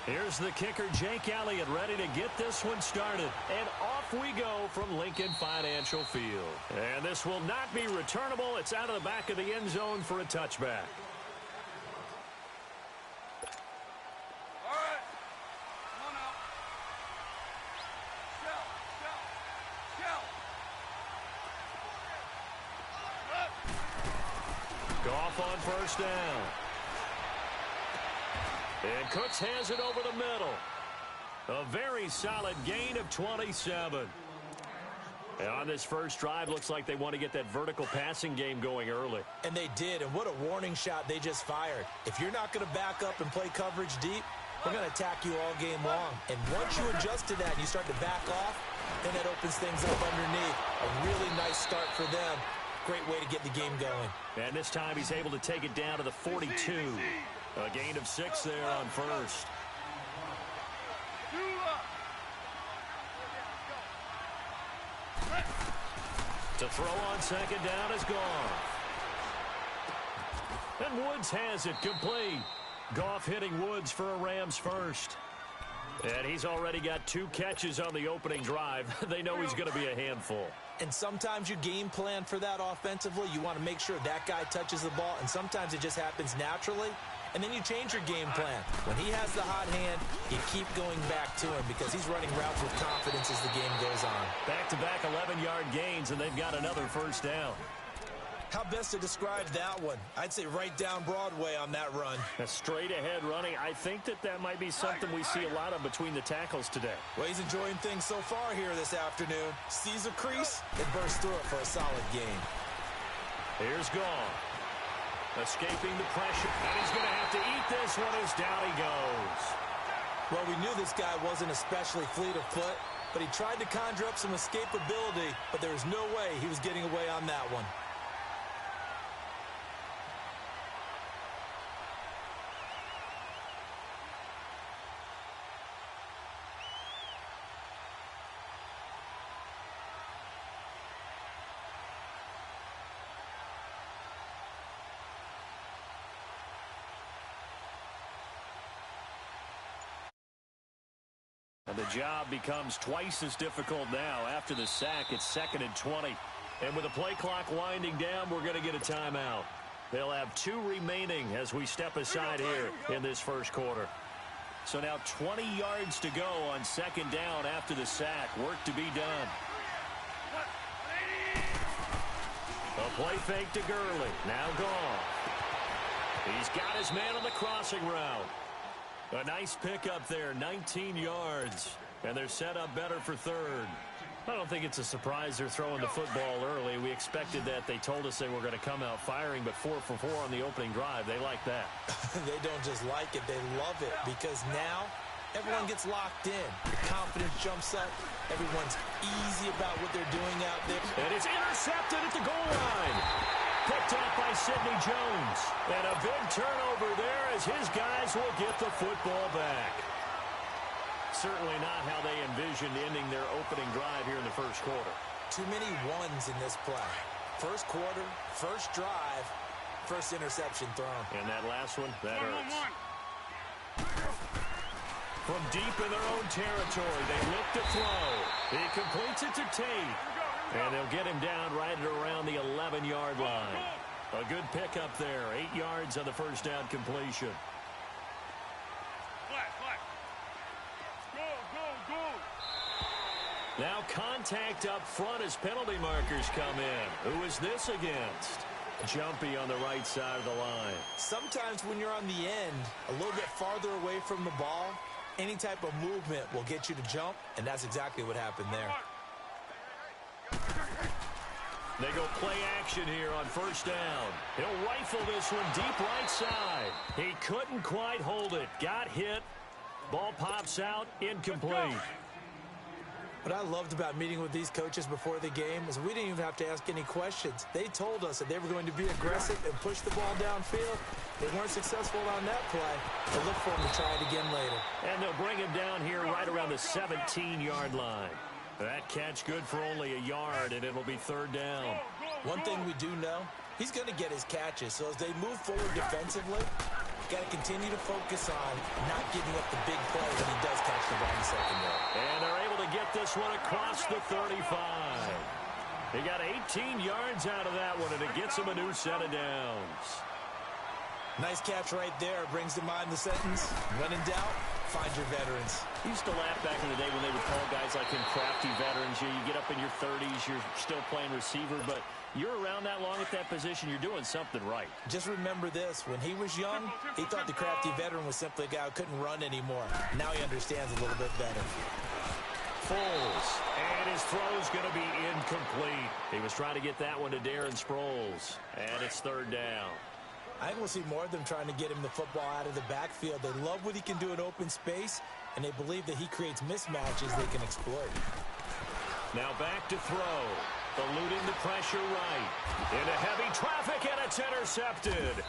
Here's the kicker, Jake Elliott, ready to get this one started. And off we go from Lincoln Financial Field. And this will not be returnable. It's out of the back of the end zone for a touchback. All right. Come on out. Shell. Goff on first down. And Cooks has it over the middle. A very solid gain of 27. And on this first drive, looks like they want to get that vertical passing game going early. And they did, and what a warning shot they just fired. If you're not going to back up and play coverage deep, we're going to attack you all game long. And once you adjust to that and you start to back off, then that opens things up underneath. A really nice start for them. Great way to get the game going. And this time he's able to take it down to the 42. A gain of 6 there on first. To throw on second down is Goff. And Woods has it complete. Goff hitting Woods for a Rams first. And he's already got 2 catches on the opening drive. They know he's going to be a handful. And sometimes you game plan for that offensively. You want to make sure that guy touches the ball, and sometimes it just happens naturally. And then you change your game plan. When he has the hot hand, you keep going back to him because he's running routes with confidence as the game goes on. Back-to-back 11-yard gains, and they've got another first down. How best to describe that one? I'd say right down Broadway on that run. A straight-ahead running. I think that might be something we see a lot of between the tackles today. Well, he's enjoying things so far here this afternoon. Sees a crease and bursts through it for a solid gain. Here's Gawall. Escaping the pressure. And he's going to have to eat this one as down he goes. Well, we knew this guy wasn't especially fleet of foot, but he tried to conjure up some escapability, but there was no way he was getting away on that one. And the job becomes twice as difficult now. After the sack, it's 2nd and 20. And with the play clock winding down, we're going to get a timeout. They'll have 2 remaining as we step aside here in this first quarter. So now 20 yards to go on 2nd down after the sack. Work to be done. A play fake to Gurley. Now Gawall. He's got his man on the crossing route. A nice pickup there, 19 yards. And they're set up better for 3rd. I don't think it's a surprise they're throwing the football early. We expected that. They told us they were going to come out firing, but 4 for 4 on the opening drive. They like that. They don't just like it, they love it, because now everyone gets locked in. The confidence jumps up. Everyone's easy about what they're doing out there. And it's intercepted at the goal line. Picked up by Sidney Jones. And a big turnover there as his guys will get the football back. Certainly not how they envisioned ending their opening drive here in the first quarter. Too many ones in this play. First quarter, first drive, first interception thrown. And that last one, that hurts. From deep in their own territory, they look to throw. He completes it to Tate. And they'll get him down right at around the 11-yard line. A good pickup there. 8 yards on the first down completion. Now contact up front as penalty markers come in. Who is this against? Jumpy on the right side of the line. Sometimes when you're on the end, a little bit farther away from the ball, any type of movement will get you to jump, and that's exactly what happened there. They go play action here on first down. He'll rifle this one deep right side. He couldn't quite hold it. Got hit. Ball pops out. Incomplete. What I loved about meeting with these coaches before the game is we didn't even have to ask any questions. They told us that they were going to be aggressive and push the ball downfield. They weren't successful on that play. They'll look for them to try it again later. And they'll bring him down here right around the 17-yard line. That catch good for only a yard, and it'll be 3rd down. One thing we do know, he's going to get his catches. So as they move forward defensively, Got to continue to focus on not giving up the big play when he does catch the ball in the secondary. And they're able to get this one across the 35. They got 18 yards out of that one, and it gets him a new set of downs. Nice catch right there. Brings to mind the sentence, when in doubt, find your veterans. I used to laugh back in the day when they would call guys like him crafty veterans. You get up in your 30s, you're still playing receiver, but you're around that long at that position, you're doing something right. Just remember this. When he was young, he thought the crafty veteran was simply a guy who couldn't run anymore. Now he understands a little bit better. Foles, and his throw's going to be incomplete. He was trying to get that one to Darren Sproles, and it's third down. I think we'll see more of them trying to get him the football out of the backfield. They love what he can do in open space, and they believe that he creates mismatches they can exploit. Now back to throw. Eluding the pressure right. Into heavy traffic, and it's intercepted.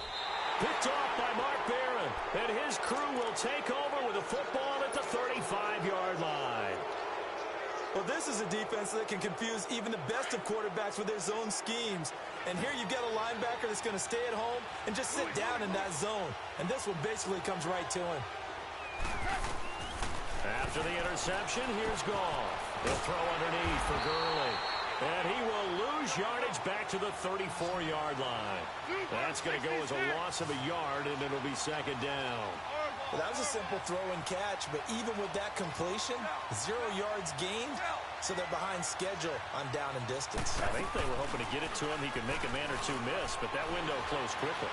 Picked off by Mark Barron, and his crew will take over with a football at the 35-yard line. Well, this is a defense that can confuse even the best of quarterbacks with their zone schemes. And here you've got a linebacker that's going to stay at home and just sit down in that zone. And this one basically comes right to him. After the interception, here's Gawall. He'll throw underneath for Gurley. And he will lose yardage back to the 34-yard line. That's going to go as a loss of a yard, and it'll be second down. Well, that was a simple throw and catch, but even with that completion, 0 yards gained, so they're behind schedule on down and distance. I think they were hoping to get it to him. He could make a man or two miss, but that window closed quickly.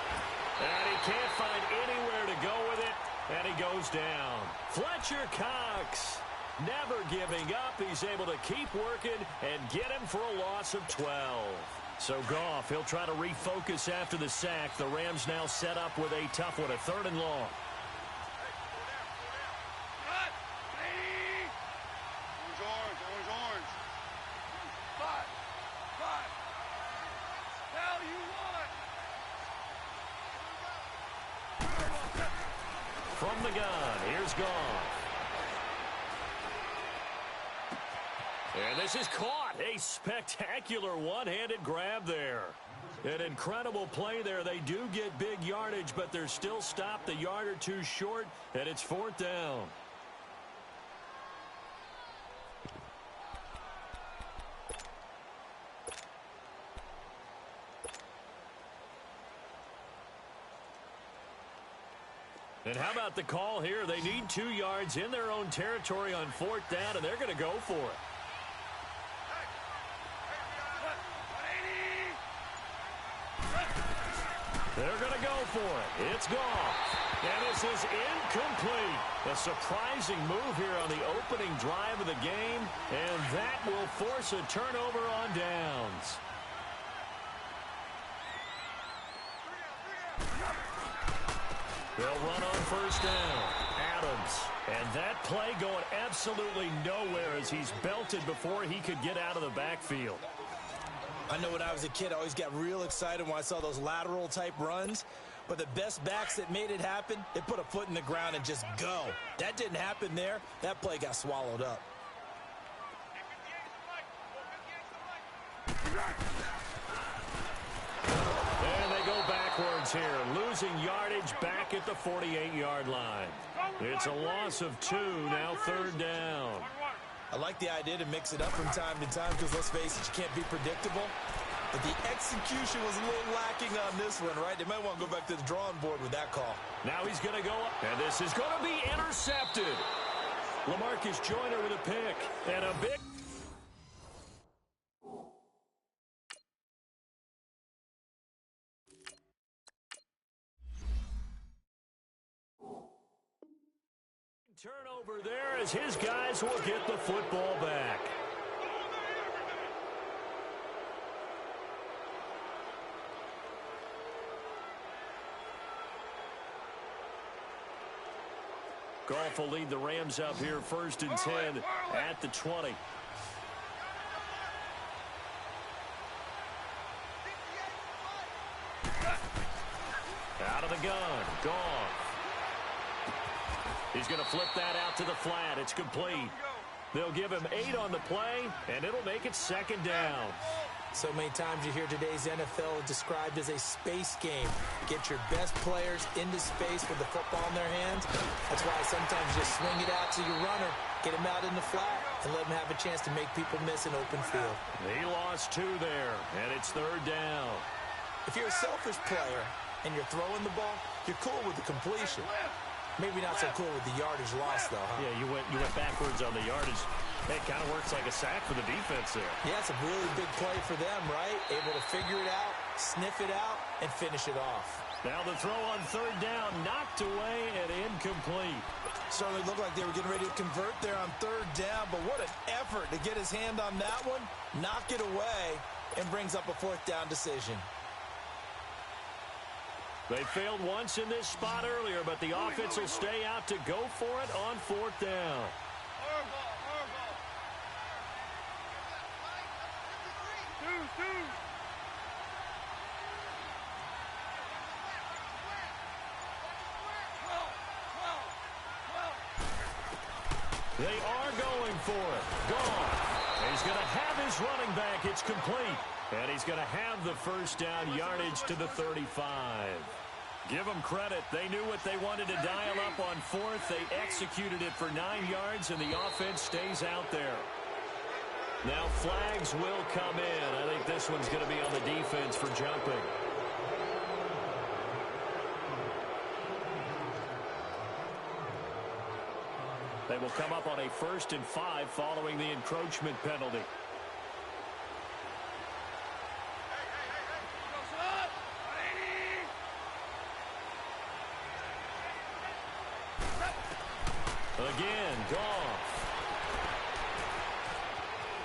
And he can't find anywhere to go with it, and he goes down. Fletcher Cox, never giving up. He's able to keep working and get him for a loss of 12. So Goff, he'll try to refocus after the sack. The Rams now set up with a tough one, a third and long. From the gun, here's Goff. And this is caught. A spectacular one-handed grab there. An incredible play there. They do get big yardage, but they're still stopped a yard or two short, and it's fourth down. And how about the call here? They need 2 yards in their own territory on fourth down, and they're going to go for it. They're going to go for it. It's Goff. And this is incomplete. A surprising move here on the opening drive of the game, and that will force a turnover on downs. They'll run on first down. Adams. And that play going absolutely nowhere as he's belted before he could get out of the backfield. I know when I was a kid, I always got real excited when I saw those lateral type runs. But the best backs that made it happen, they put a foot in the ground and just go. That didn't happen there. That play got swallowed up. And they go backwards here, losing yardage back at the 48-yard line. It's a loss of 2, now third down. I like the idea to mix it up from time to time because, let's face it, you can't be predictable. But the execution was a little lacking on this one, right? They might want to go back to the drawing board with that call. Now he's going to go up, and this is going to be intercepted. LaMarcus Joyner with a pick, and a big... turnover there as his guys will get the football back. Goff will lead the Rams up here first and 10 at the 20. Out of the gun, Goff. He's going to flip that out to the flat. It's complete. They'll give him 8 on the play, and it'll make it second down. So many times you hear today's NFL described as a space game. Get your best players into space with the football in their hands. That's why sometimes you just swing it out to your runner, get him out in the flat, and let him have a chance to make people miss an open field. He lost 2 there, and it's 3rd down. If you're a selfish player and you're throwing the ball, you're cool with the completion. Maybe not so cool with the yardage loss, though, huh? Yeah, you went backwards on the yardage. It kind of works like a sack for the defense there. Yeah, it's a really big play for them, right? Able to figure it out, sniff it out, and finish it off. Now the throw on 3rd down, knocked away and incomplete. Certainly looked like they were getting ready to convert there on 3rd down, but what an effort to get his hand on that one, knock it away, and brings up a 4th down decision. They failed once in this spot earlier, but the offense will stay out to go for it on 4th down. They are going for it. Gawall. He's going to have his running back. It's complete. And he's going to have the 1st down yardage to the 35. Give them credit. They knew what they wanted to dial up on 4th. They executed it for 9 yards, and the offense stays out there. Now flags will come in. I think this one's going to be on the defense for jumping. They will come up on a 1st and 5 following the encroachment penalty. Again, Gawall.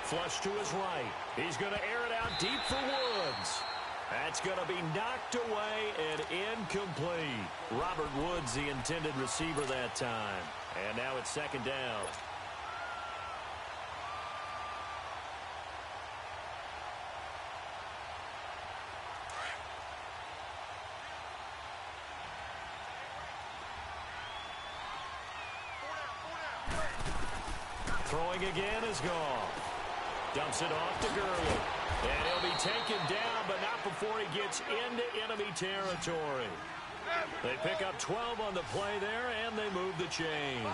Flush to his right. He's going to air it out deep for Woods. That's going to be knocked away and incomplete. Robert Woods, the intended receiver that time. And now it's 2nd down. Throwing again is Gawall. Dumps it off to Gurley. And he'll be taken down, but not before he gets into enemy territory. They pick up 12 on the play there, and they move the chains.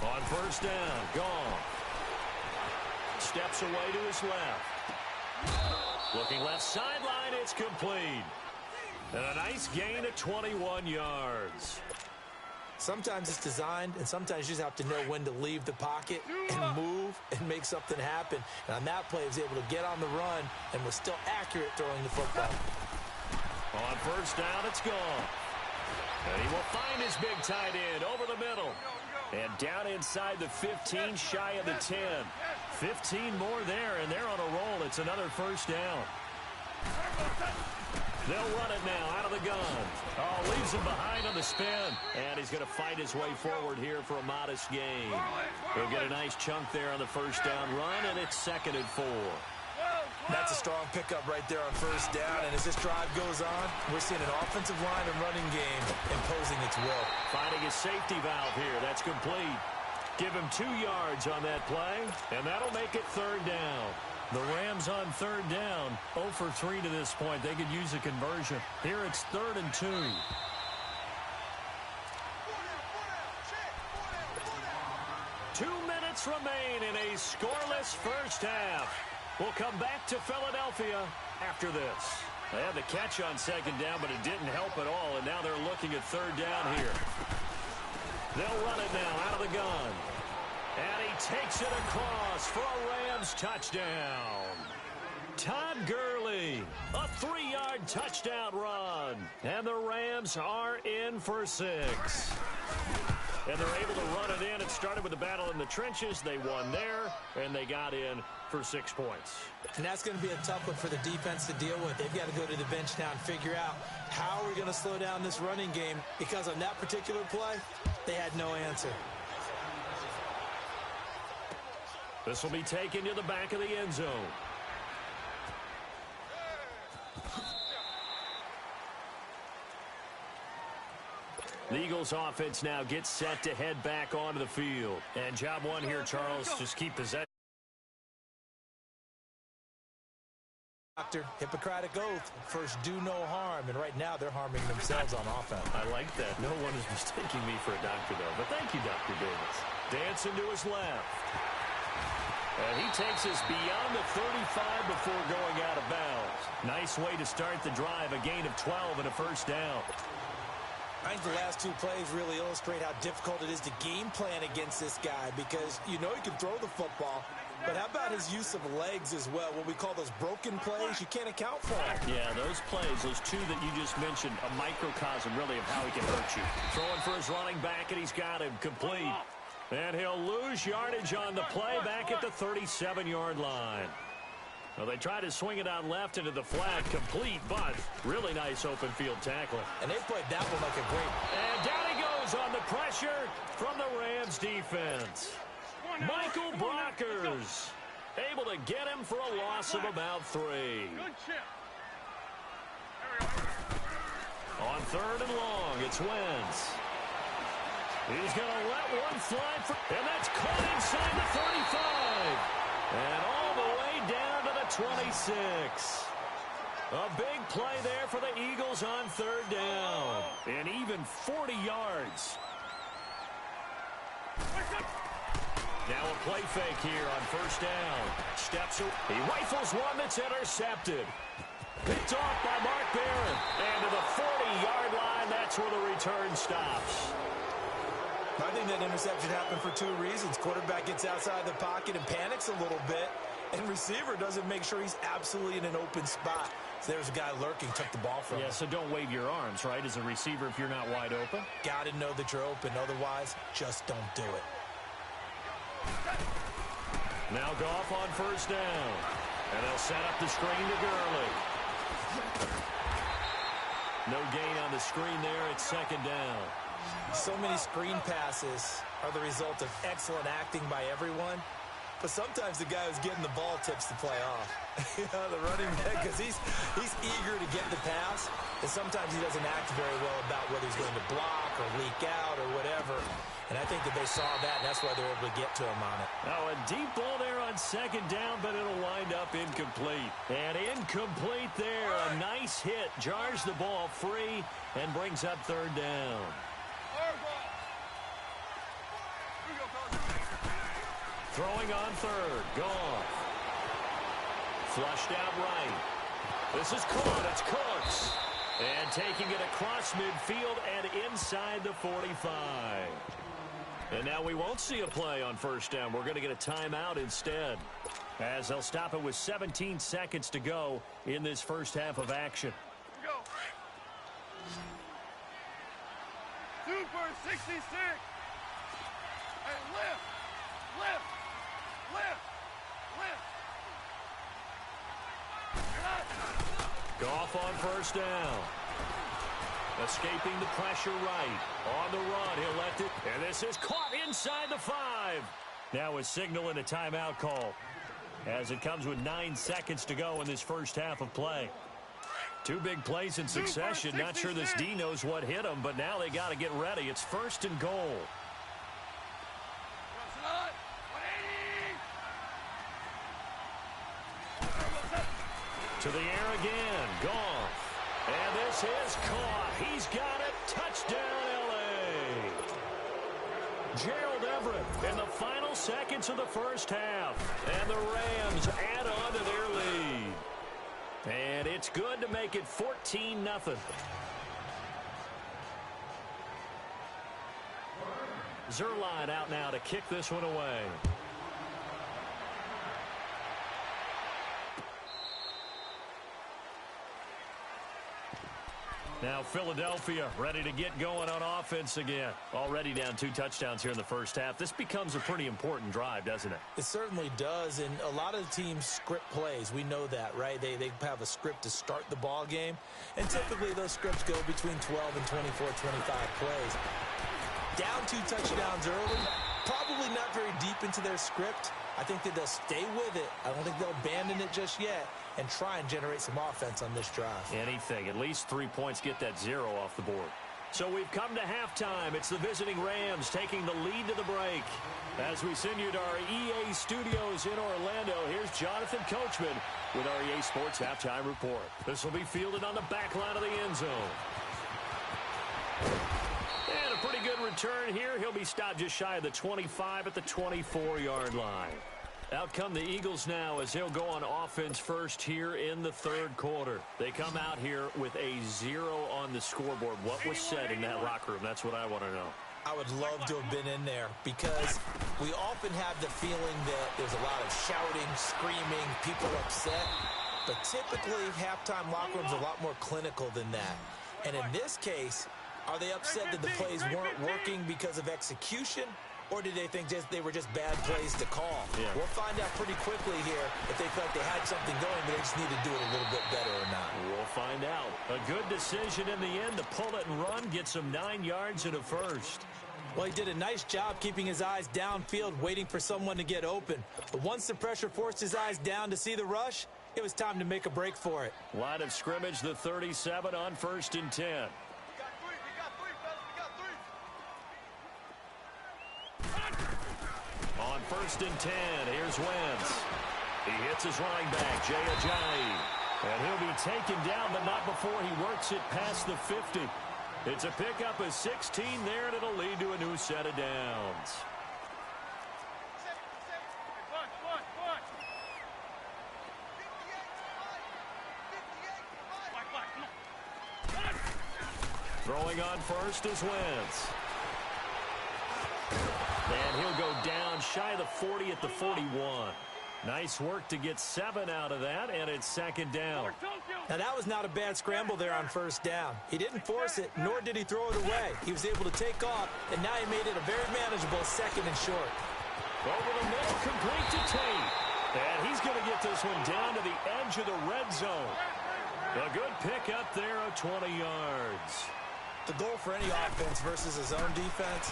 On 1st down, Gawall. Steps away to his left. Looking left sideline, it's complete. And a nice gain of 21 yards. Sometimes it's designed, and sometimes you just have to know when to leave the pocket and move and make something happen. And on that play, he was able to get on the run and was still accurate throwing the football. On 1st down, it's Gawall. And he will find his big tight end over the middle. And down inside the 15, shy of the 10. 15 more there, and they're on a roll. It's another 1st down. They'll run it now out of the gun. Oh, leaves him behind on the spin. And he's going to fight his way forward here for a modest gain. He'll get a nice chunk there on the 1st down run, and it's 2nd and 4. That's a strong pickup right there on 1st down, and as this drive goes on, we're seeing an offensive line and running game imposing its will. Finding his safety valve here. That's complete. Give him 2 yards on that play, and that'll make it 3rd down. The Rams on 3rd down, 0 for 3 to this point. They could use a conversion. Here it's 3rd and 2. 2 minutes remain in a scoreless 1st half. We'll come back to Philadelphia after this. They had the catch on 2nd down, but it didn't help at all, and now they're looking at 3rd down here. They'll run it now out of the gun. And he takes it across for a Rams touchdown. Todd Gurley, a 3-yard touchdown run. And the Rams are in for 6. And they're able to run it in. It started with a battle in the trenches. They won there, and they got in for 6 points. And that's going to be a tough one for the defense to deal with. They've got to go to the bench now and figure out how are we going to slow down this running game, because on that particular play, they had no answer. This will be taken to the back of the end zone. The Eagles offense now gets set to head back onto the field. And job one here, Charles, just keep possession. Doctor, Hippocratic oath, first do no harm, and right now they're harming themselves on offense. I like that. No one is mistaking me for a doctor, though. But thank you, Dr. Davis. Dancing to his left. And he takes us beyond the 35 before going out of bounds. Nice way to start the drive, a gain of 12 and a first down. I think the last two plays really illustrate how difficult it is to game plan against this guy because you know he can throw the football, but how about his use of legs as well? What we call those broken plays, you can't account for them. Yeah, those plays, those two that you just mentioned, a microcosm really of how he can hurt you. Throwing for his running back, and he's got him complete. And he'll lose yardage on the play back at the 37-yard line. Well, they try to swing it out left into the flat, complete, but really nice open field tackle. And they played that one like a great. And down he goes on the pressure from the Rams defense. Michael Brockers able to get him for a loss of about 3. Good chip. On 3rd and long, it's Wentz. He's going to let one fly, and that's caught inside the 35. And all the way down to the 26. A big play there for the Eagles on 3rd down. And even 40 yards. Now a play fake here on 1st down. Steps away. He rifles one that's intercepted. Picked off by Mark Barron. And to the 40-yard line, that's where the return stops. I think that interception happened for 2 reasons. Quarterback gets outside the pocket and panics a little bit, and receiver doesn't make sure he's absolutely in an open spot. So there's a guy lurking, took the ball from him. Yeah, so don't wave your arms, right, as a receiver if you're not wide open. Got to know that you're open. Otherwise, just don't do it. Now Goff on 1st down. And they'll set up the screen to Gurley. No gain on the screen there at 2nd down. So many screen passes are the result of excellent acting by everyone. But sometimes the guy who's getting the ball tips the play off. You know, the running back, because he's eager to get the pass. And sometimes he doesn't act very well about whether he's going to block or leak out or whatever. And I think that they saw that, and that's why they're able to get to him on it. Oh, a deep ball there on 2nd down, but it'll wind up incomplete. And incomplete there. A nice hit. Jars the ball free and brings up 3rd down. Throwing on 3rd. Goff. Flushed out right. This is caught. It's Cooks. And taking it across midfield and inside the 45. And now we won't see a play on 1st down. We're going to get a timeout instead, as they'll stop it with 17 seconds to go in this first half of action. Go. Super 66. Hey, lift. Lift. Lift. Lift. Goff on 1st down. Escaping the pressure right. On the run, he'll let it. And this is caught inside the 5. Now a signal and a timeout call, as it comes with 9 seconds to go in this first half of play. 2 big plays in succession. Not sure this D knows what hit him, but now they got to get ready. It's 1st and goal. To the air again. Goff. And this is caught. He's got it. Touchdown, L.A. Gerald Everett in the final seconds of the first half. And the Rams add on to their lead. And it's good to make it 14-0. Zerline out now to kick this one away. Now Philadelphia ready to get going on offense again. Already down 2 touchdowns here in the first half. This becomes a pretty important drive, doesn't it? It certainly does, and a lot of the teams script plays. We know that, right? They have a script to start the ball game, and typically those scripts go between 12 and 24, 25 plays. Down 2 touchdowns early, probably not very deep into their script. I think that they'll stay with it. I don't think they'll abandon it just yet and try and generate some offense on this drive. Anything. At least 3 points, get that 0 off the board. So we've come to halftime. It's the visiting Rams taking the lead to the break. As we send you to our EA studios in Orlando, here's Jonathan Coachman with our EA Sports Halftime Report. This will be fielded on the back line of the end zone. And a pretty good return here. He'll be stopped just shy of the 25 at the 24-yard line. Out come the Eagles now as they'll go on offense first here in the third quarter. They come out here with a 0 on the scoreboard. What was said in that locker room? That's what I want to know. I would love to have been in there because we often have the feeling that there's a lot of shouting, screaming, people upset. But typically, halftime locker rooms are a lot more clinical than that. And in this case, are they upset that the plays weren't working because of execution? Or did they think they were just bad plays to call? Yeah. We'll find out pretty quickly here if they felt they had something going, but they just need to do it a little bit better or not. We'll find out. A good decision in the end to pull it and run, get some 9 yards and a first. Well, he did a nice job keeping his eyes downfield, waiting for someone to get open. But once the pressure forced his eyes down to see the rush, it was time to make a break for it. Line of scrimmage, the 37 on 1st and 10. On 1st and 10, here's Wentz. He hits his running back, Jay Ajayi. And he'll be taken down, but not before he works it past the 50. It's a pickup of 16 there, and it'll lead to a new set of downs. Throwing on first is Wentz. And he'll go down shy of the 40 at the 41. Nice work to get 7 out of that, and it's 2nd down. Now, that was not a bad scramble there on 1st down. He didn't force it, nor did he throw it away. He was able to take off, and now he made it a very manageable 2nd and short. Over the middle, complete to Tate. And he's going to get this one down to the edge of the red zone. A good pickup there of 20 yards. The goal for any offense versus his own defense,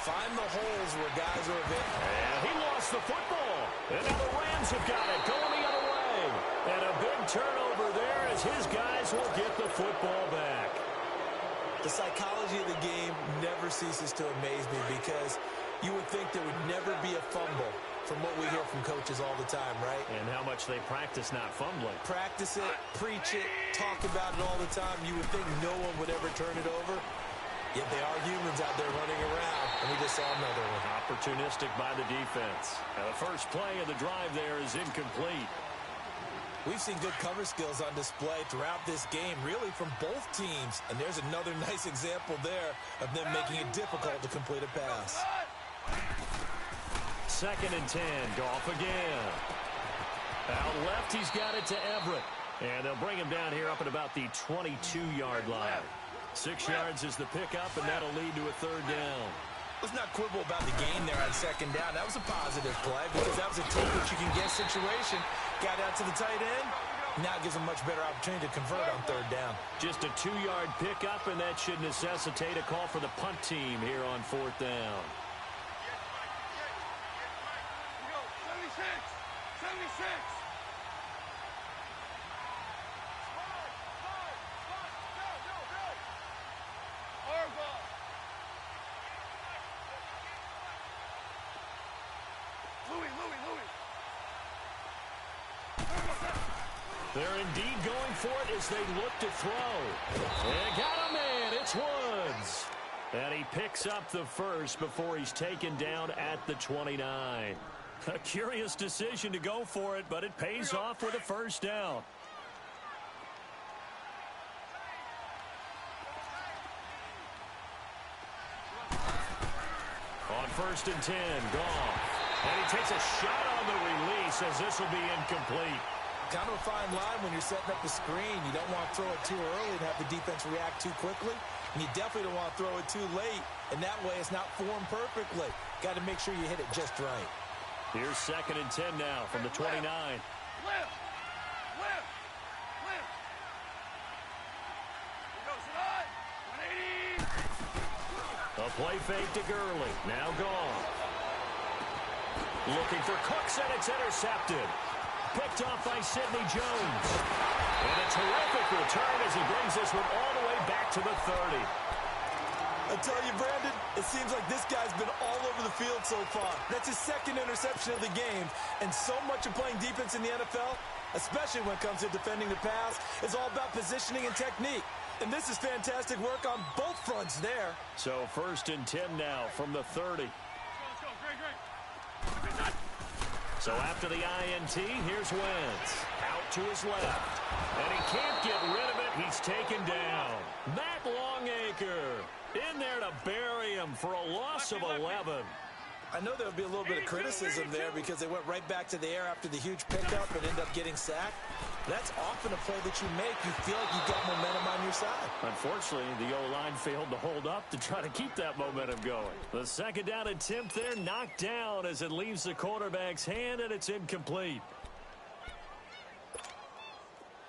find the holes where guys are available. And he lost the football. And now the Rams have got it going the other way. And a big turnover there as his guys will get the football back. The psychology of the game never ceases to amaze me because you would think there would never be a fumble from what we hear from coaches all the time, right? And how much they practice not fumbling. Practice it, preach it, talk about it all the time. You would think no one would ever turn it over. Yet they are humans out there running around, and we just saw another one. Opportunistic by the defense. Now the first play of the drive there is incomplete. We've seen good cover skills on display throughout this game, really from both teams. And there's another nice example there of them making it difficult to complete a pass. 2nd and 10, Goff again. Out left, he's got it to Everett. And they'll bring him down here up at about the 22-yard line. 6 yards is the pickup, and that'll lead to a 3rd down. Let's not quibble about the gain there on 2nd down. That was a positive play because that was a take what you can get situation. Got out to the tight end. Now it gives a much better opportunity to convert on 3rd down. Just a 2-yard pickup, and that should necessitate a call for the punt team here on 4th down. 76. They're indeed going for it as they look to throw. And got a man. It's Woods. And he picks up the first before he's taken down at the 29. A curious decision to go for it, but it pays off with a 1st down. On 1st and 10, Goff. And he takes a shot on the release as this will be incomplete. Kind of a fine line when you're setting up the screen. You don't want to throw it too early and have the defense react too quickly. And you definitely don't want to throw it too late. And that way it's not formed perfectly. Got to make sure you hit it just right. Here's 2nd and 10 now from the 29. Left. He goes right. 180. A play fake to Gurley. Now gone. Looking for Cooks, and it's intercepted. Picked off by Sidney Jones. And a terrific return as he brings this one all the way back to the 30. I tell you, Brandon, it seems like this guy's been all over the field so far. That's his second interception of the game, and so much of playing defense in the NFL, especially when it comes to defending the pass, is all about positioning and technique. And this is fantastic work on both fronts there. So 1st and 10 now from the 30. Let's go. Great. So after the INT, here's Wentz. Out to his left. And he can't get rid of it. He's taken down. Matt Longacre in there to bury him for a loss of 11. I know there'll be a little bit of criticism there because they went right back to the air after the huge pickup and ended up getting sacked. That's often a play that you make. You feel like you've got momentum on your side. Unfortunately, the O-line failed to hold up to try to keep that momentum going. The 2nd down attempt there knocked down as it leaves the quarterback's hand, and it's incomplete.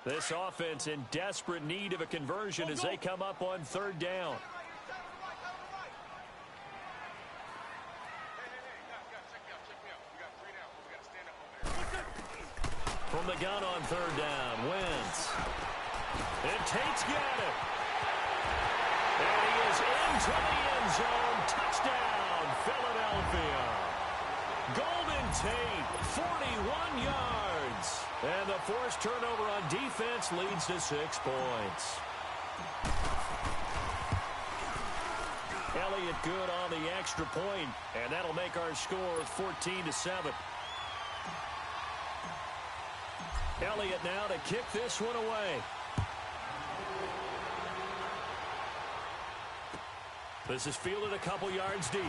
This offense in desperate need of a conversion as they come up on 3rd down. From the gun on 3rd down, Wentz. And Tate's got it. And he is into the end zone. Touchdown, Philadelphia. Golden Tate, 41 yards. And the forced turnover on defense leads to 6 points. Elliott good on the extra point, and that'll make our score 14-7. Elliott now to kick this one away. This is fielded a couple yards deep.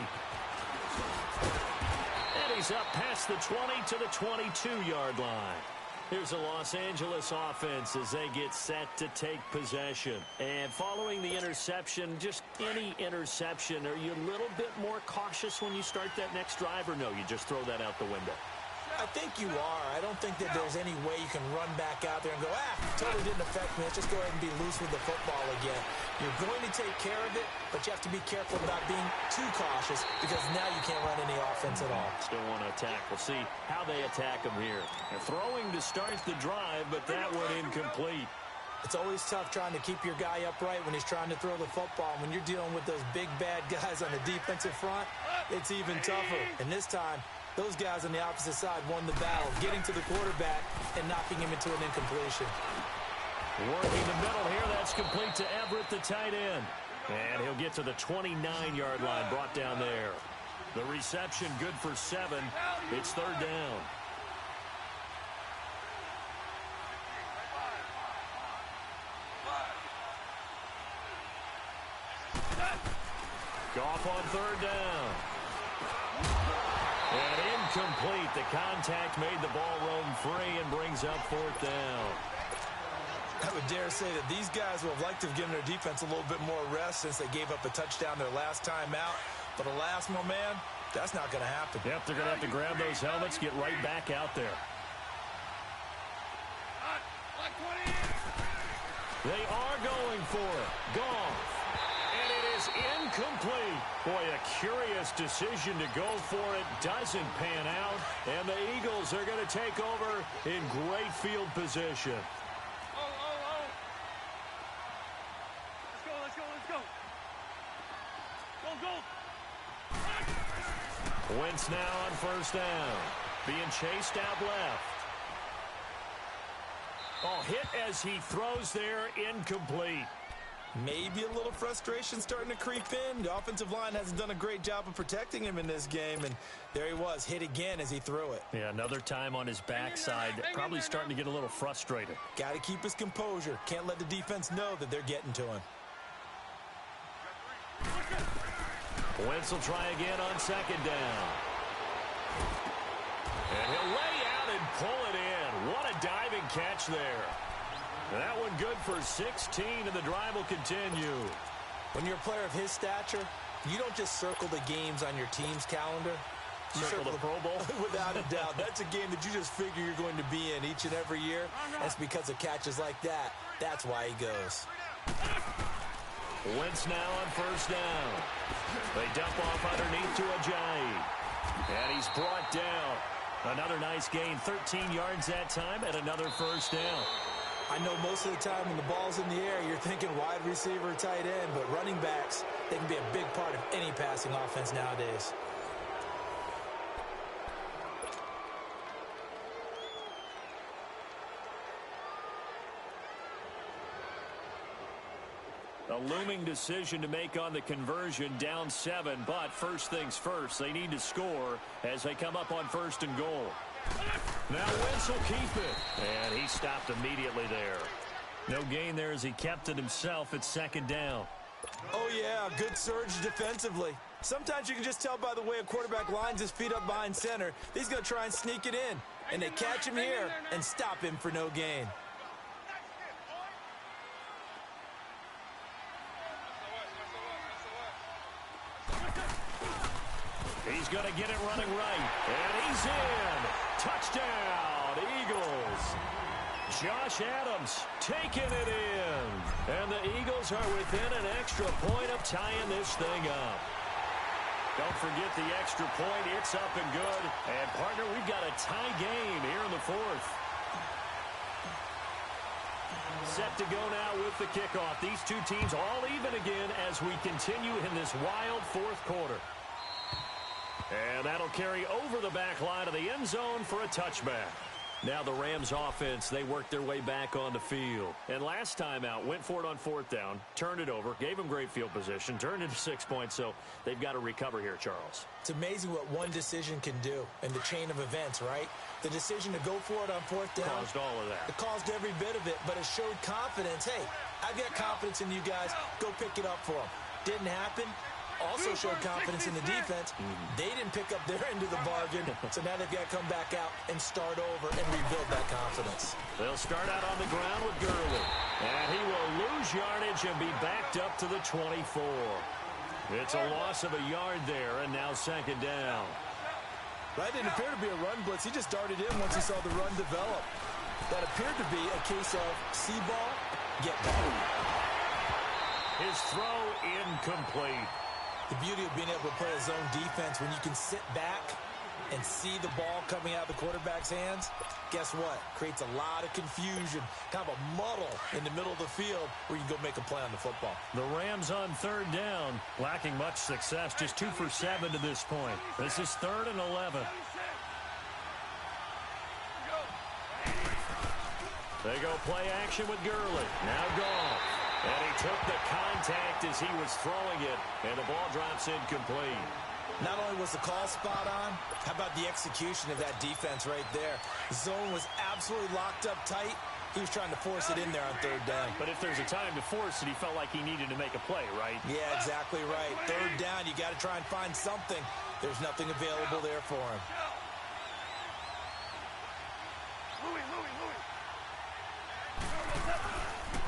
And he's up past the 20 to the 22-yard line. Here's the Los Angeles offense as they get set to take possession. And following the interception, just any interception, are you a little bit more cautious when you start that next drive, or no, you just throw that out the window? I think you are. I don't think that there's any way you can run back out there and go, totally didn't affect me. Let's just go ahead and be loose with the football again. You're going to take care of it, but you have to be careful about being too cautious because now you can't run any offense at all. Still want to attack. We'll see how they attack him here. They're throwing to start the drive, but that one incomplete. It's always tough trying to keep your guy upright when he's trying to throw the football. When you're dealing with those big, bad guys on the defensive front, it's even tougher. And this time, those guys on the opposite side won the battle, getting to the quarterback and knocking him into an incompletion. Working the middle here, that's complete to Everett, the tight end. And he'll get to the 29-yard line, brought down there. The reception good for 7. It's 3rd down. Goff on 3rd down. And incomplete. The contact made the ball roam free and brings up 4th down. I would dare say that these guys would have liked to have given their defense a little bit more rest since they gave up a touchdown their last time out. But alas, my man, that's not going to happen. Yep, they're going to have to grab those helmets, get right back out there. They are going for it. Goff. And it is incomplete. Boy, a curious decision to go for it. Doesn't pan out. And the Eagles are going to take over in great field position. Wentz now on 1st down. Being chased out left. Oh, hit as he throws there, incomplete. Maybe a little frustration starting to creep in. The offensive line hasn't done a great job of protecting him in this game, and there he was, hit again as he threw it. Yeah, another time on his backside, probably starting to get a little frustrated. Got to keep his composure. Can't let the defense know that they're getting to him. Wentz will try again on 2nd down. And he'll lay out and pull it in. What a diving catch there. That one good for 16, and the drive will continue. When you're a player of his stature, you don't just circle the games on your team's calendar. You circle the Pro Bowl? Without a doubt. That's a game that you just figure you're going to be in each and every year. That's because of catches like that. That's why he goes. Wentz now on 1st down. They dump off underneath to Ajayi. And he's brought down. Another nice gain, 13 yards that time, and another 1st down. I know most of the time when the ball's in the air, you're thinking wide receiver, tight end, but running backs, they can be a big part of any passing offense nowadays. A looming decision to make on the conversion, down 7, but first things first, they need to score as they come up on 1st and goal. Now Wentz will keep it, and he stopped immediately there. No gain there as he kept it himself at 2nd down. Oh, yeah, good surge defensively. Sometimes you can just tell by the way a quarterback lines his feet up behind center. He's going to try and sneak it in, and they catch him here and stop him for no gain. He's going to get it running right, and he's in. Touchdown, Eagles. Josh Adams taking it in. And the Eagles are within an extra point of tying this thing up. Don't forget the extra point. It's up and good. And, partner, we've got a tie game here in the 4th. Set to go now with the kickoff. These two teams all even again as we continue in this wild 4th quarter. And that'll carry over the back line of the end zone for a touchback. Now the Rams offense, they worked their way back on the field. And last time out, went for it on 4th down, turned it over, gave them great field position, turned it to 6 points, so they've got to recover here, Charles. It's amazing what one decision can do in the chain of events, right? The decision to go for it on 4th down. Caused all of that. It caused every bit of it, but it showed confidence. Hey, I've got confidence in you guys. Go pick it up for them. Didn't happen. Also showed confidence in the defense. They didn't pick up their end of the bargain, so now they've got to come back out and start over and rebuild that confidence. They'll start out on the ground with Gurley, and he will lose yardage and be backed up to the 24. It's a loss of a yard there, and now 2nd down. That didn't appear to be a run blitz. He just darted in once he saw the run develop. That appeared to be a case of see ball, get ball. His throw incomplete. The beauty of being able to play a zone defense when you can sit back and see the ball coming out of the quarterback's hands, guess what? Creates a lot of confusion, kind of a muddle in the middle of the field where you can go make a play on the football. The Rams on 3rd down, lacking much success, just 2 for 7 to this point. This is 3rd and 11. They go play action with Gurley. Now Gawall. And he took the contact as he was throwing it, and the ball drops incomplete. Not only was the call spot on, how about the execution of that defense right there? The zone was absolutely locked up tight. He was trying to force it in there on 3rd down. But if there's a time to force it, he felt like he needed to make a play, right? Yeah, exactly right. 3rd down, you got to try and find something. There's nothing available there for him.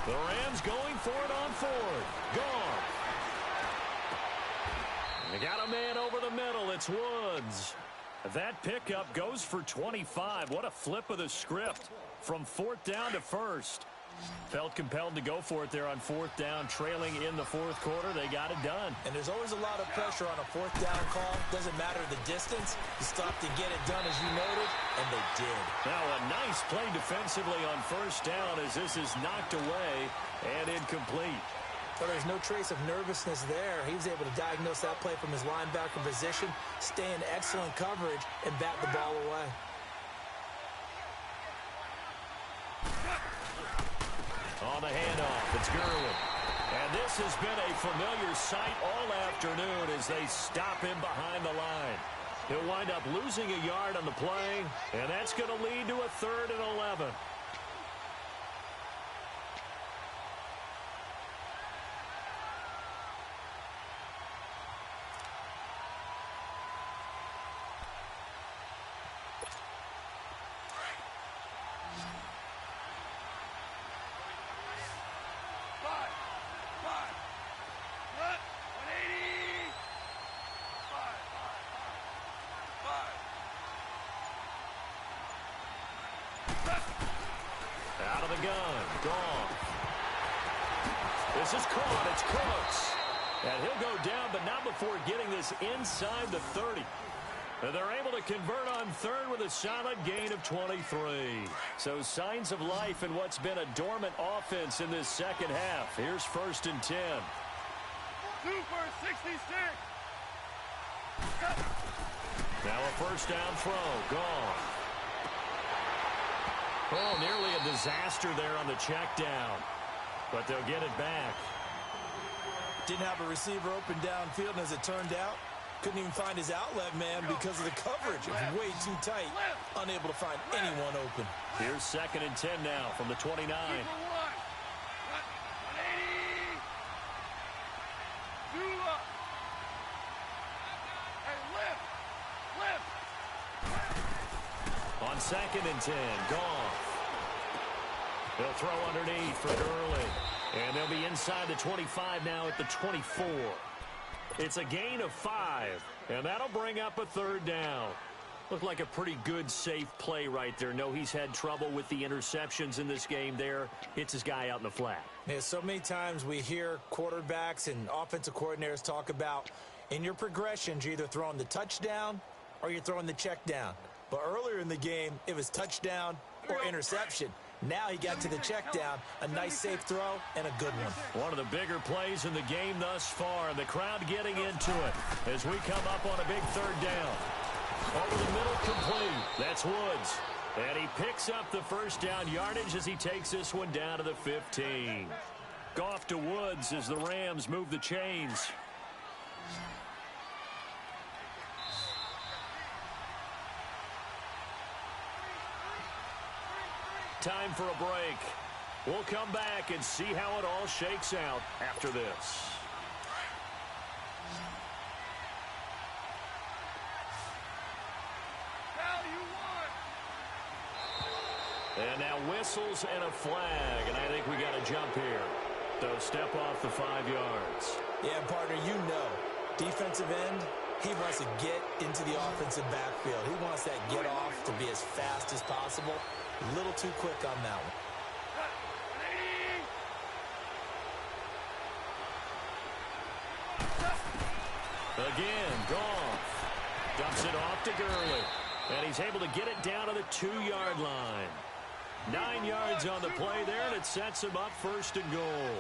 The Rams going for it on 4th. Gone. They got a man over the middle. It's Woods. That pickup goes for 25. What a flip of the script from 4th down to 1st. Felt compelled to go for it there on 4th down, trailing in the 4th quarter. They got it done. And there's always a lot of pressure on a 4th down call. Doesn't matter the distance. You stop to get it done, as you noted, and they did. Now a nice play defensively on 1st down as this is knocked away and incomplete. But there's no trace of nervousness there. He was able to diagnose that play from his linebacker position, stay in excellent coverage, and bat the ball away. On the handoff, it's Gurley. And this has been a familiar sight all afternoon as they stop him behind the line. He'll wind up losing a yard on the play, and that's going to lead to a 3rd and 11. Out of the gun, gone. This is caught, it's Cooks. And he'll go down, but not before getting this inside the 30. And they're able to convert on third with a solid gain of 23. So signs of life in what's been a dormant offense in this second half. Here's 1st and 10. 2 for 66. Now a first down throw. Gone. Oh, nearly a disaster there on the check down. But they'll get it back. Didn't have a receiver open downfield, and as it turned out, couldn't even find his outlet man because of the coverage. It was way too tight. Unable to find anyone open. Here's 2nd and 10 now from the 29. 2 for 1. 180. 2 up. Hey, lift. On 2nd and 10, Gawall. They'll throw underneath for Gurley. And they'll be inside the 25 now at the 24. It's a gain of 5, and that'll bring up a 3rd down. Looked like a pretty good, safe play right there. No, he's had trouble with the interceptions in this game there. Hits his guy out in the flat. Yeah, so many times we hear quarterbacks and offensive coordinators talk about in your progressions, you're either throwing the touchdown or you're throwing the check down. But earlier in the game, it was touchdown or interception. Now he got to the check down, a nice safe throw, and a good one. One of the bigger plays in the game thus far, and the crowd getting into it as we come up on a big 3rd down. Over the middle, complete. That's Woods. And he picks up the first down yardage as he takes this one down to the 15. Goff to Woods as the Rams move the chains. Time for a break. We'll come back and see how it all shakes out after this. And now whistles and a flag, and I think we got a jump here. So step off the 5 yards. Yeah, partner, you know, defensive end, he wants to get into the offensive backfield. He wants that get off to be as fast as possible. A little too quick on that one. Again, Goff dumps it off to Gurley. And he's able to get it down to the 2-yard line. 9 yards on the play there, and it sets him up 1st and goal.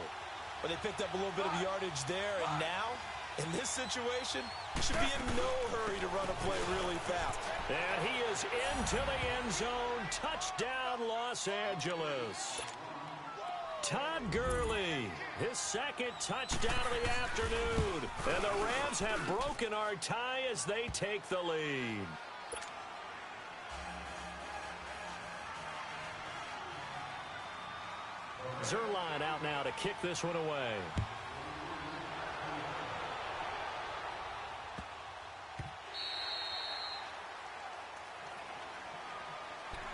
But they picked up a little bit of yardage there, and now, in this situation, should be in no hurry to run a play really fast. And he is into the end zone. Touchdown, Los Angeles. Todd Gurley, his 2nd touchdown of the afternoon. And the Rams have broken our tie as they take the lead. Zerline out now to kick this one away.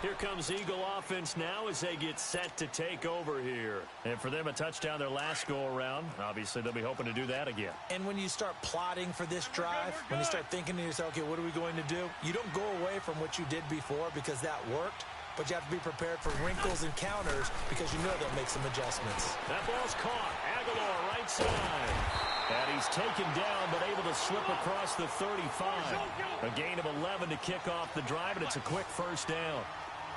Here comes Eagle offense now as they get set to take over here. And for them, a touchdown their last go-around. Obviously, they'll be hoping to do that again. And when you start plotting for this drive, when you start thinking to yourself, okay, what are we going to do? You don't go away from what you did before because that worked. But you have to be prepared for wrinkles and counters because you know they'll make some adjustments. That ball's caught. Aguilar right side. And he's taken down but able to slip across the 35. A gain of 11 to kick off the drive, and it's a quick first down.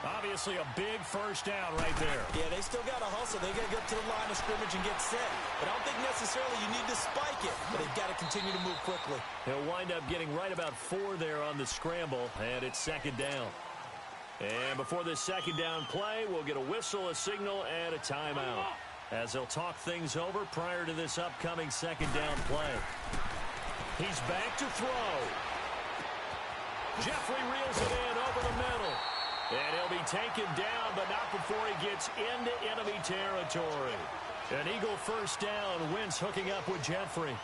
Obviously a big first down right there. Yeah, they still got to hustle. They got to get to the line of scrimmage and get set. But I don't think necessarily you need to spike it. But they've got to continue to move quickly. He'll wind up getting right about 4 there on the scramble, and it's 2nd down. And before this 2nd down play, we'll get a whistle, a signal, and a timeout as they'll talk things over prior to this upcoming 2nd down play. He's back to throw. Jeffrey reels it in over the middle. And he'll be taken down, but not before he gets into enemy territory. An Eagle first down, Wentz hooking up with Jeffrey.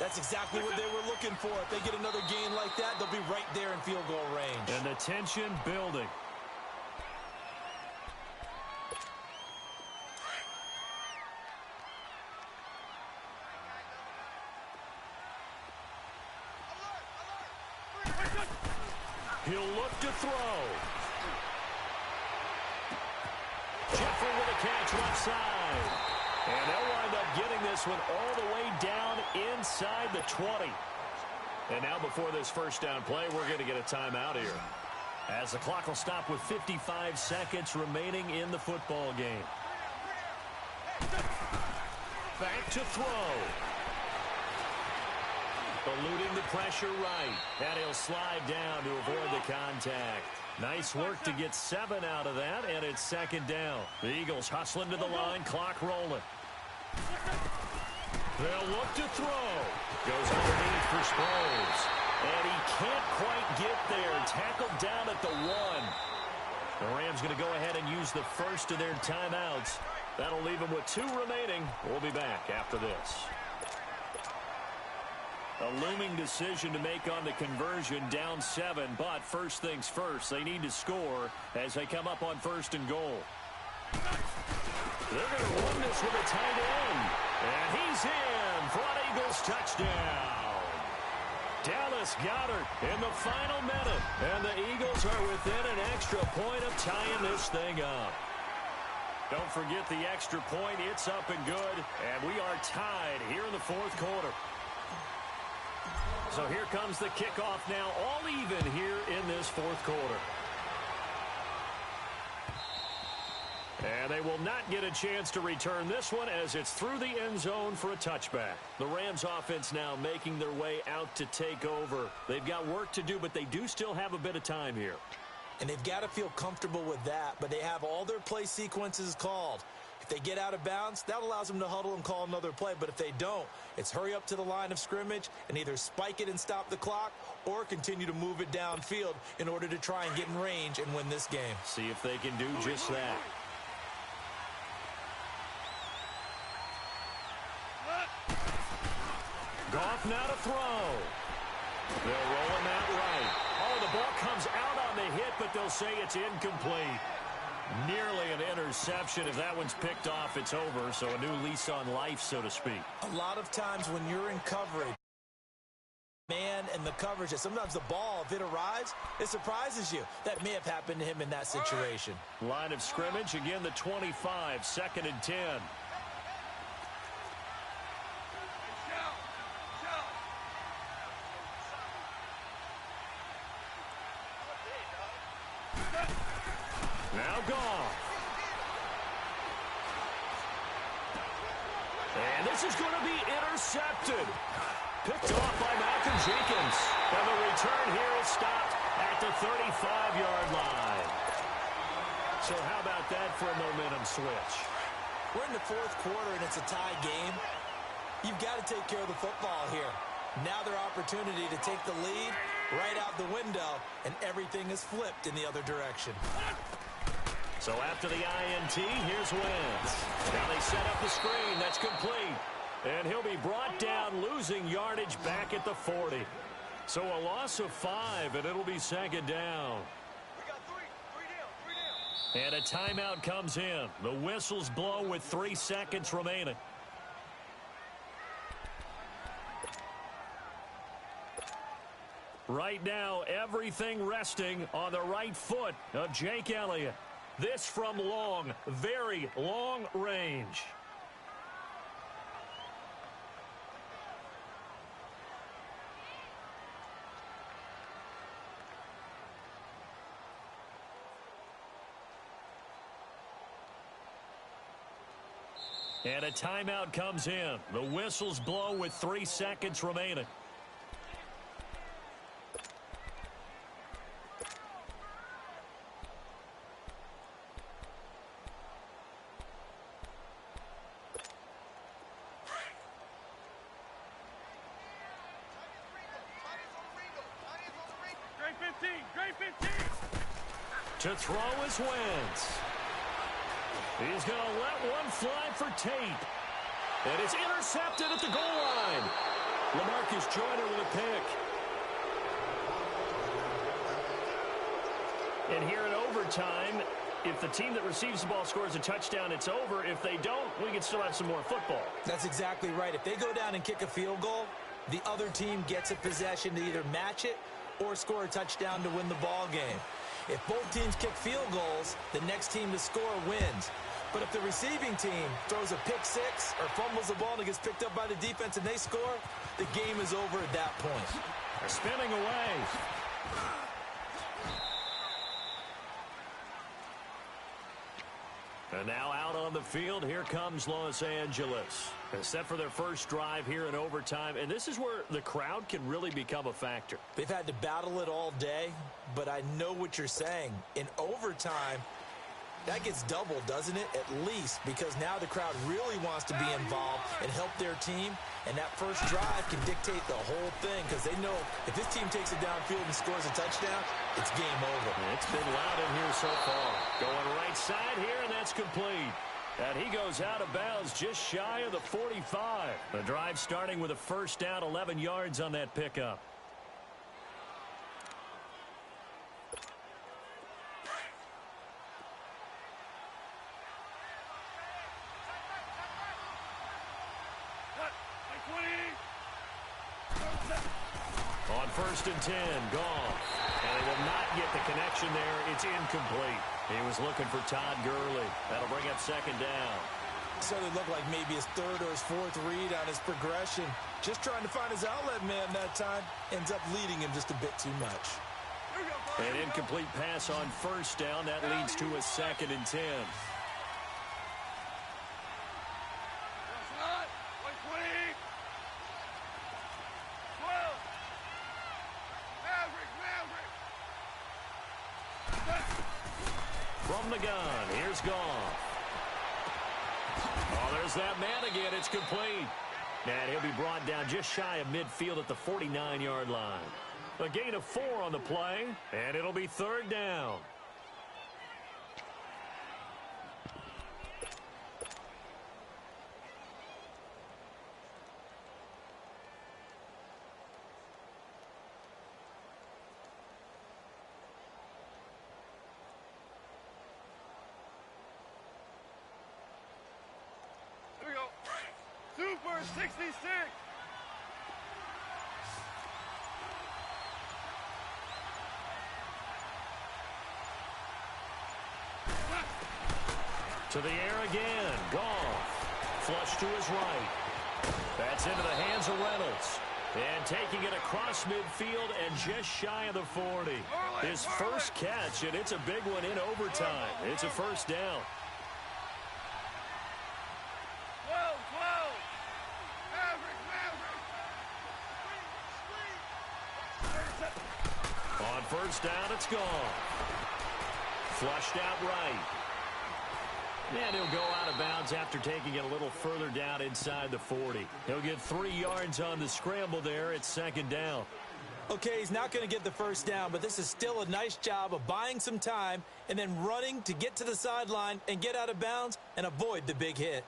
That's exactly what they were looking for. If they get another gain like that, they'll be right there in field goal range. And the tension building. He'll look to throw. Jeffrey with a catch left side. And they'll wind up getting this one all the way down inside the 20. And now before this first down play, we're going to get a timeout here, as the clock will stop with 55 seconds remaining in the football game. Back to throw. Eluding the pressure right. And he'll slide down to avoid the contact. Nice work to get 7 out of that, and it's second down. The Eagles hustling to the line, clock rolling. They'll look to throw. Goes underneath for Sproles. And he can't quite get there. Tackled down at the 1. The Rams going to go ahead and use the first of their timeouts. That'll leave them with 2 remaining. We'll be back after this. A looming decision to make on the conversion, down 7. But first things first, they need to score as they come up on first and goal. They're going to run this with a tight end. And he's in for an Eagles touchdown. Dallas Goedert in the final minute. And the Eagles are within an extra point of tying this thing up. Don't forget the extra point. It's up and good. And we are tied here in the fourth quarter. So here comes the kickoff now, all even here in this fourth quarter. And they will not get a chance to return this one as it's through the end zone for a touchback. The Rams offense now making their way out to take over. They've got work to do, but they do still have a bit of time here. And they've got to feel comfortable with that, but they have all their play sequences called. If they get out of bounds, that allows them to huddle and call another play. But if they don't, it's hurry up to the line of scrimmage and either spike it and stop the clock or continue to move it downfield in order to try and get in range and win this game. See if they can do just that. Goff now to throw. They'll roll him out right. Oh, the ball comes out on the hit, but they'll say it's incomplete. Nearly an interception. If that one's picked off, it's over. So a new lease on life, so to speak. A lot of times when you're in coverage, man, and the coverage, sometimes the ball, if it arrives, it surprises you. That may have happened to him in that situation. Line of scrimmage, again the 25, 2nd and 10. Now Gawall. And this is going to be intercepted. Picked off by Malcolm Jenkins. And the return here is stopped at the 35-yard line. So how about that for a momentum switch? We're in the fourth quarter, and it's a tie game. You've got to take care of the football here. Now their opportunity to take the lead right out the window, and everything is flipped in the other direction. So after the INT, here's Wentz. Now they set up the screen. That's complete. And he'll be brought down, losing yardage back at the 40. So a loss of 5, and it'll be second down. We got three down. And a timeout comes in. The whistles blow with 3 seconds remaining. Right now, everything resting on the right foot of Jake Elliott. This from long, very long range. And a timeout comes in. The whistles blow with 3 seconds remaining. To throw is Wentz. He's going to let one fly for Tate. And it's intercepted at the goal line. LaMarcus Joyner with a pick. And here in overtime, if the team that receives the ball scores a touchdown, it's over. If they don't, we can still have some more football. That's exactly right. If they go down and kick a field goal, the other team gets a possession to either match it or score a touchdown to win the ball game. If both teams kick field goals, the next team to score wins. But if the receiving team throws a pick six or fumbles the ball and it gets picked up by the defense and they score, the game is over at that point. Spinning away. And now out on the field, here comes Los Angeles. They're set for their first drive here in overtime, and this is where the crowd can really become a factor. They've had to battle it all day, but I know what you're saying. In overtime, that gets doubled, doesn't it? At least, because now the crowd really wants to be involved and help their team, and that first drive can dictate the whole thing because they know if this team takes it downfield and scores a touchdown, it's game over. It's been loud in here so far. Going right side here, and that's complete. And he goes out of bounds just shy of the 45. The drive starting with a first down, 11 yards on that pickup. On 1st and 10, Gawall. And they will not get the connection there. It's incomplete. He was looking for Todd Gurley. That'll bring up 2nd down. So it looked like maybe his 3rd or his 4th read on his progression. Just trying to find his outlet man that time. Ends up leading him just a bit too much. An incomplete pass on 1st down. That leads to a 2nd and 10. From the gun, here's Gawall. Oh, there's that man again. It's complete. And he'll be brought down just shy of midfield at the 49-yard line. A gain of 4 on the play, and it'll be 3rd down. Super 66. To the air again. Gawall. Flush to his right. That's into the hands of Reynolds. And taking it across midfield and just shy of the 40. His first catch, and it's a big one in overtime. It's a 1st down. On 1st down, it's Gawall. Flushed out right. And he'll go out of bounds after taking it a little further down inside the 40. He'll get 3 yards on the scramble there. It's 2nd down. Okay, he's not going to get the 1st down, but this is still a nice job of buying some time and then running to get to the sideline and get out of bounds and avoid the big hit.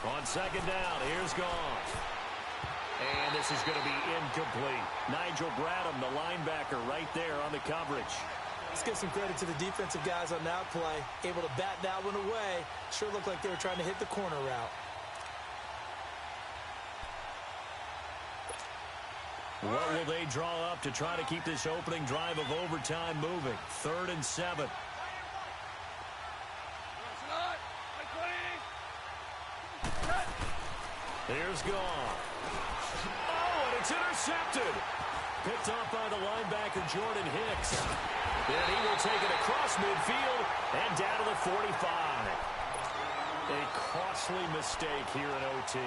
On 2nd down, here's Gawall. And this is going to be incomplete. Nigel Bradham, the linebacker, right there on the coverage. Let's give some credit to the defensive guys on that play. Able to bat that one away. Sure looked like they were trying to hit the corner route. What will they draw up to try to keep this opening drive of overtime moving? 3rd and 7. Here's Gawall. Oh, and it's intercepted. Picked off by the linebacker, Jordan Hicks. And he will take it across midfield and down to the 45. A costly mistake here in OT.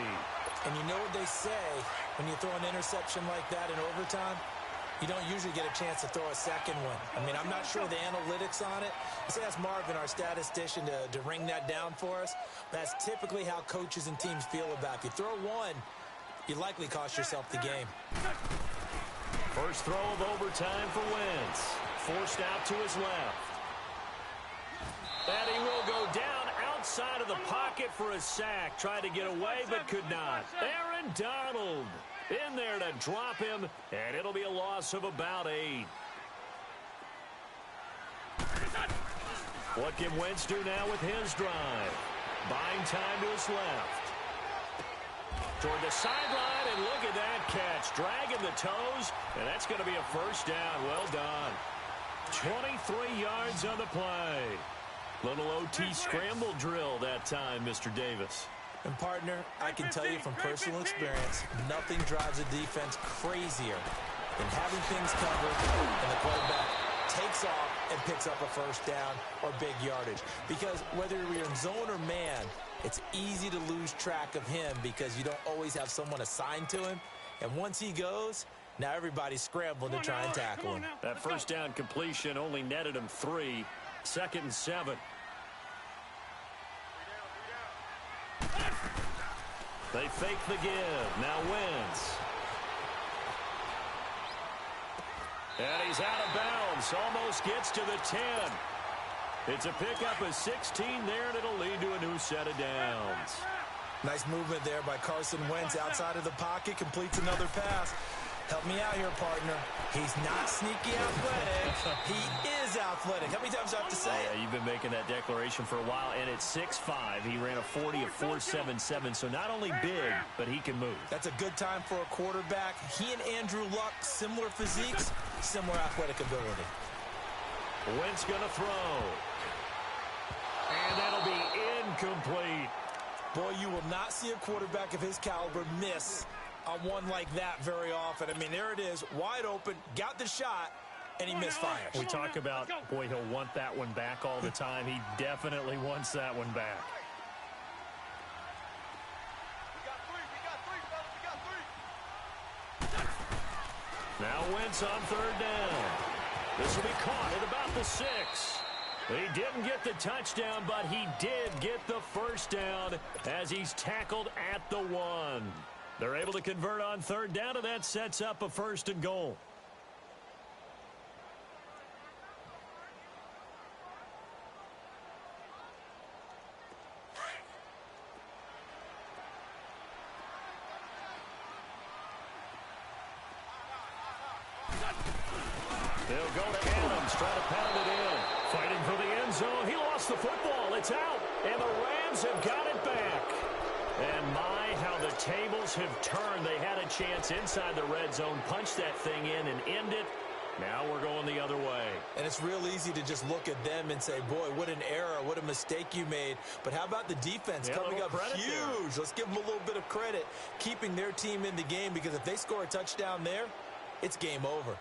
And you know what they say, when you throw an interception like that in overtime, you don't usually get a chance to throw a second one. I mean, I'm not sure the analytics on it. Let's ask Marvin, our statistician, to ring that down for us. That's typically how coaches and teams feel about it. If you throw one, you likely cost yourself the game. First throw of overtime for Wentz. Forced out to his left. And he will go down outside of the pocket for a sack. Tried to get away, but could not. Aaron Donald in there to drop him, and it'll be a loss of about 8. What can Wentz do now with his drive? Buying time to his left. toward the sideline, and look at that catch. Dragging the toes, and that's going to be a first down. Well done. 23 yards on the play. Little OT scramble drill that time, Mr. Davis. And, partner, I can tell you from personal experience, nothing drives a defense crazier than having things covered and the quarterback takes off and picks up a first down or big yardage. Because whether you're in zone or man, it's easy to lose track of him because you don't always have someone assigned to him. And once he goes, now everybody's scrambling to try and tackle him. That first down completion only netted him 3. 2nd and 7. They fake the give. Now Wentz. And he's out of bounds. Almost gets to the 10. It's a pickup of 16 there, and it'll lead to a new set of downs. Nice movement there by Carson Wentz outside of the pocket. Completes another pass. Help me out here, partner. He's not sneaky athletic. He is athletic. How many times do I have to say it? Yeah, you've been making that declaration for a while, and at 6'5", he ran a 40 of 4.77, so not only big, but he can move. That's a good time for a quarterback. He and Andrew Luck, similar physiques, similar athletic ability. Wentz going to throw. And that'll be incomplete. Boy, you will not see a quarterback of his caliber miss on one like that very often. I mean, there it is, wide open, got the shot, and he misfires. We talk about, boy, he'll want that one back all the time. He definitely wants that one back. We got 3, fellas. We got 3. Now Wentz on 3rd down. This will be caught at about the 6. He didn't get the touchdown, but he did get the first down as he's tackled at the 1. They're able to convert on 3rd down, and that sets up a 1st and goal. They'll go to Adams, try to pound it in. Fighting for the end zone. He lost the football. It's out, and the Rams have got it back. And my, how the tables have turned. They had a chance inside the red zone, punch that thing in and end it. Now we're going the other way. And it's real easy to just look at them and say, boy, what an error, what a mistake you made. But how about the defense coming up huge? Let's give them a little bit of credit, keeping their team in the game, because if they score a touchdown there, it's game over.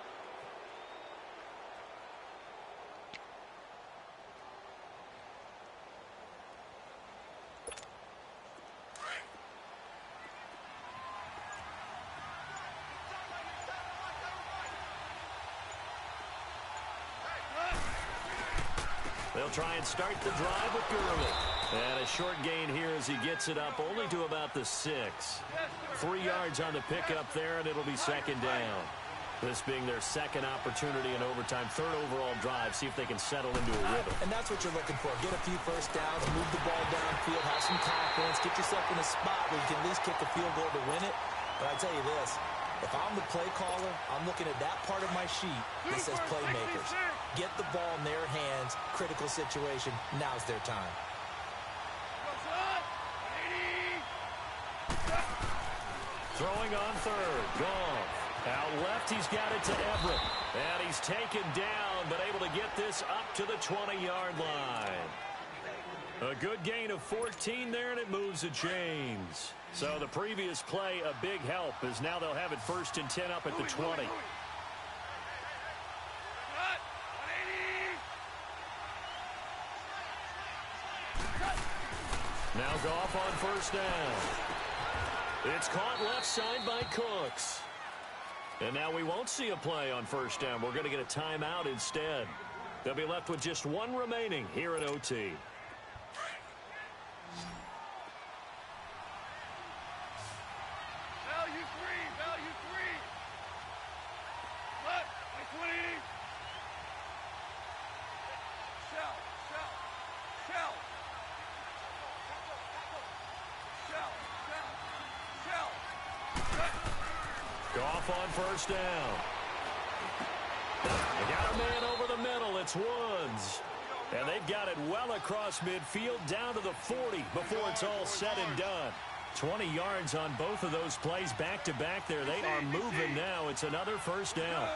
They'll try and start the drive with Gurley. And a short gain here as he gets it up only to about the 6. 3 yards on the pickup there, and it'll be 2nd down. This being their 2nd opportunity in overtime, 3rd overall drive. See if they can settle into a rhythm. And that's what you're looking for. Get a few first downs, move the ball downfield, have some confidence, get yourself in a spot where you can at least kick a field goal to win it. But I tell you this, if I'm the play caller, I'm looking at that part of my sheet that says playmakers. Get the ball in their hands, critical situation, now's their time. Throwing on 3rd, gone. Out left, he's got it to Everett. And he's taken down, but able to get this up to the 20-yard line. A good gain of 14 there, and it moves the chains. So the previous play, a big help, as now they'll have it 1st and 10 up at the 20. Now Goff on 1st down. It's caught left side by Cooks. And now we won't see a play on 1st down. We're going to get a timeout instead. They'll be left with just 1 remaining here at OT. Goff on 1st down. They got a man over the middle. It's Woods. And they've got it well across midfield down to the 40 before it's all said and done. 20 yards on both of those plays back-to-back there. They are moving now. It's another first down.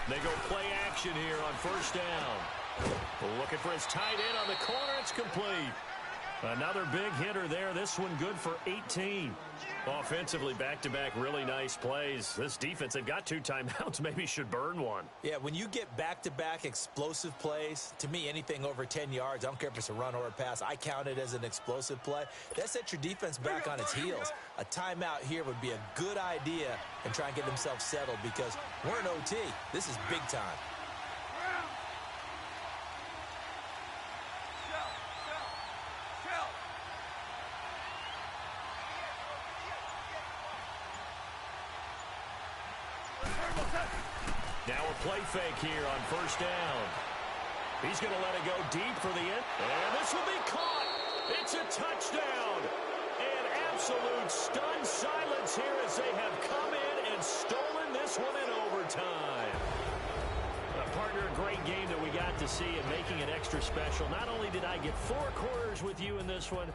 They go play action here on first down. Looking for his tight end on the corner. It's complete. Another big hitter there. This one good for 18. Offensively, back-to-back, really nice plays. This defense, they've got 2 timeouts. Maybe should burn one. Yeah, when you get back-to-back explosive plays, to me, anything over 10 yards, I don't care if it's a run or a pass, I count it as an explosive play. That sets your defense back on its heels. A timeout here would be a good idea and try and get themselves settled because we're in OT. This is big time. Now a play fake here on first down. He's going to let it go deep for the end. And this will be caught. It's a touchdown. And absolute stunned silence here as they have come in and stolen this one in overtime. Partner, a great game that we got to see and making it extra special. Not only did I get 4 quarters with you in this one,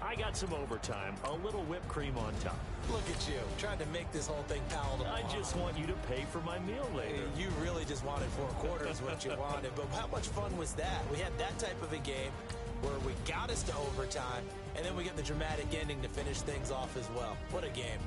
I got some overtime, a little whipped cream on top. Look at you, trying to make this whole thing palatable. I just want you to pay for my meal later. You really just wanted 4 quarters what you wanted, but how much fun was that? We had that type of a game where we got us to overtime, and then we get the dramatic ending to finish things off as well. What a game.